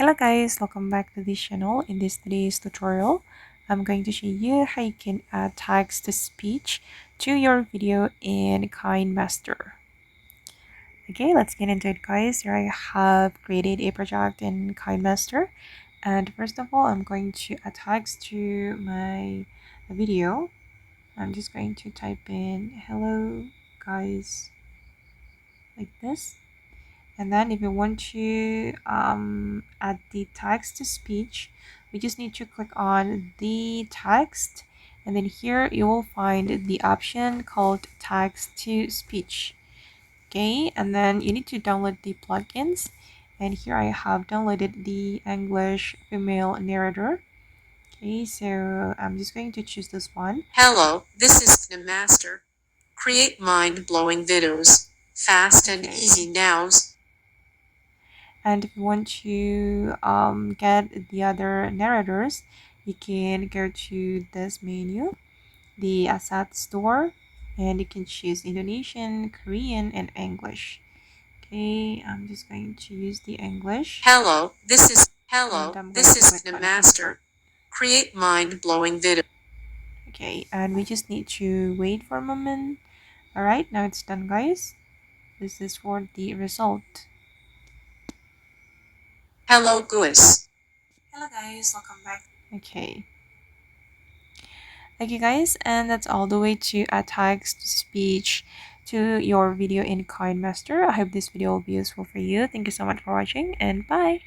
Hello guys, welcome back to this channel. In today's tutorial, I'm going to show you how you can add text to speech to your video in Kinemaster. Okay, let's get into it guys. Here I have created a project in Kinemaster, and first of all, I'm going to add text to my video. I'm just going to type in hello guys like this. And then if you want to add the text to speech, we just need to click on the text, and then here you will find the option called text to speech. Okay, and then you need to download the plugins, and here I have downloaded the English female narrator. Okay, so I'm just going to choose this one. Hello, this is Kinemaster. Create mind-blowing videos, fast and easy now. And if you want to get the other narrators, you can go to this menu, the asset store, and you can choose Indonesian, Korean, and English. Okay, I'm just going to use the English. Hello, this is Kinemaster. Create mind-blowing video. Okay, and we just need to wait for a moment. Alright, now it's done guys. This is for the result. Hello guys. Hello guys, welcome back. Okay. Okay guys, and that's all the way to add text to speech to your video in Kinemaster. I hope this video will be useful for you. Thank you so much for watching, and bye.